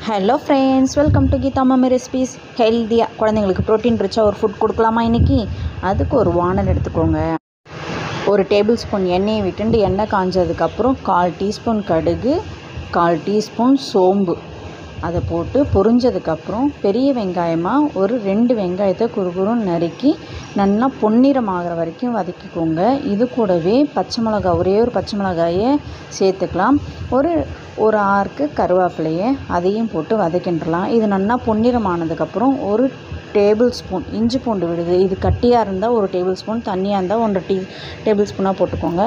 Hello friends, welcome to Geetha mummy recipes. ஹெல்த்தியாக குழந்தைங்களுக்கு protein ரிச்சாக ஒரு ஃபுட் கொடுக்கலாமா இன்றைக்கி? அதுக்கு ஒரு வானல் எடுத்துக்கோங்க. ஒரு டேபிள் ஸ்பூன் எண்ணெயை விட்டுண்டு எண்ணெய் காஞ்சதுக்கப்புறம் 1/4 டீஸ்பூன் கடுகு, 1/4 டீஸ்பூன் சோம்பு அதை போட்டு பொரிஞ்சதுக்கப்புறம் பெரிய வெங்காயமாக ஒரு 2 வெங்காயத்தை குறுகுறுன்னு நறுக்கி நல்லா பொன்னிறம் ஆகிற வரைக்கும் வதக்கிக்கோங்க. இது கூடவே பச்சை மிளகாய், ஒரே ஒரு பச்சை மிளகாயை சேர்த்துக்கலாம். ஒரு 6 கருவேப்பிலையை அதையும் போட்டு வதக்கின்றலாம். இது நல்லா பொன்னிறமானதுக்கப்புறம் ஒரு டேபிள் ஸ்பூன் இஞ்சி பூண்டு விழுது, இது கட்டியாக இருந்தால் 1 டேபிள் ஸ்பூன், தண்ணியாக இருந்தால் 1 டேபிள் ஸ்பூனாக போட்டுக்கோங்க.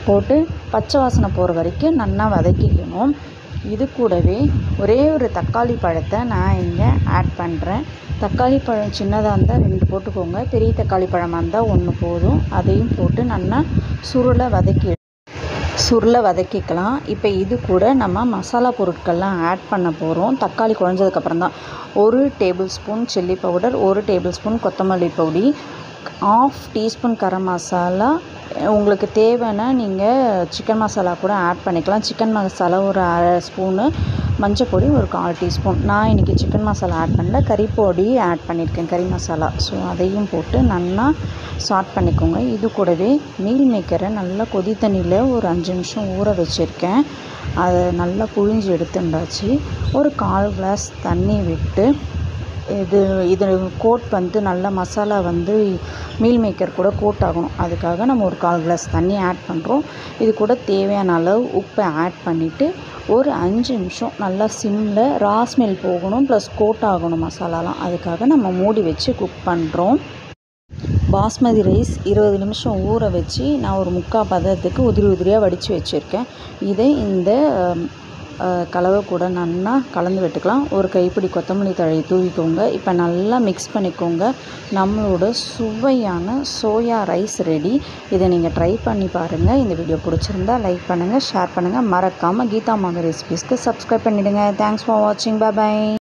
போட்டு பச்சை வாசனை போகிற வரைக்கும் நல்லா வதக்கிக்கணும். இது கூடவே ஒரே ஒரு தக்காளி பழத்தை நான் இங்கே ஆட் பண்ணுறேன். தக்காளி பழம் சின்னதாக இருந்தால் 2 போட்டுக்கோங்க, பெரிய தக்காளி பழமாக இருந்தால் 1 போதும். அதையும் போட்டு நல்லா சுருளை வதக்கிக்கலாம். இப்போ இது கூட நம்ம மசாலா பொருட்கள்லாம் ஆட் பண்ண போகிறோம். தக்காளி குழஞ்சதுக்கப்புறம் தான் 1 table spoon chilli powder, 1 table spoon கொத்தமல்லி பொடி, 1/2 டீஸ்பூன் கரம் மசாலா. உங்களுக்கு தேவைன்னா நீங்கள் சிக்கன் மசாலா கூட ஆட் பண்ணிக்கலாம். சிக்கன் மசாலா ஒரு 1/2 ஸ்பூனு, மஞ்சள் பொடி ஒரு 1/4 டீஸ்பூன். நான் இன்றைக்கி சிக்கன் மசாலா ஆட் பண்ணல, கறி பொடி ஆட் பண்ணியிருக்கேன், கறி மசாலா. ஸோ அதையும் போட்டு நல்லா சாட் பண்ணிக்கோங்க. இது கூடவே மீல் மேக்கரை நல்லா கொதி தண்ணியில் ஒரு 5 நிமிஷம் ஊற வச்சுருக்கேன். அதை நல்லா புழிஞ்சு எடுத்துட்டாச்சு. ஒரு 1/4 கிளாஸ் தண்ணி விட்டு இது கோட் நல்லா மசாலா மீல் மேக்கர் கூட கோட் ஆகணும். அதுக்காக நம்ம ஒரு 1/4 கிளாஸ் தண்ணி ஆட் பண்ணுறோம். இது கூட தேவையான அளவு உப்பை ஆட் பண்ணிவிட்டு ஒரு 5 நிமிஷம் நல்லா சிம்மில் ரா ஸ்மெல் போகணும், ப்ளஸ் கோட் ஆகணும் மசாலாலாம். அதுக்காக நம்ம மூடி வச்சு குக் பண்ணுறோம். பாஸ்மதி ரைஸ் 20 நிமிஷம் ஊற வச்சு நான் ஒரு 3/4 பதத்துக்கு உதிரியாக வடித்து வச்சுருக்கேன். இதை இந்த கலவை கூட நல்லா கலந்து விட்டுக்கலாம். ஒரு கைப்பிடி கொத்தமல்லி தழையை தூவிக்கோங்க. இப்போ நல்லா மிக்ஸ் பண்ணிக்கோங்க. நம்மளோட சுவையான சோயா ரைஸ் ரெடி. இதை நீங்கள் ட்ரை பண்ணி பாருங்கள். இந்த வீடியோ பிடிச்சிருந்தா லைக் பண்ணுங்கள், ஷேர் பண்ணுங்கள். மறக்காமல் கீதா மம்மி ரெசிபீஸ்க்கு சப்ஸ்கிரைப் பண்ணிவிடுங்க. தேங்க்ஸ் ஃபார் வாட்சிங். பை.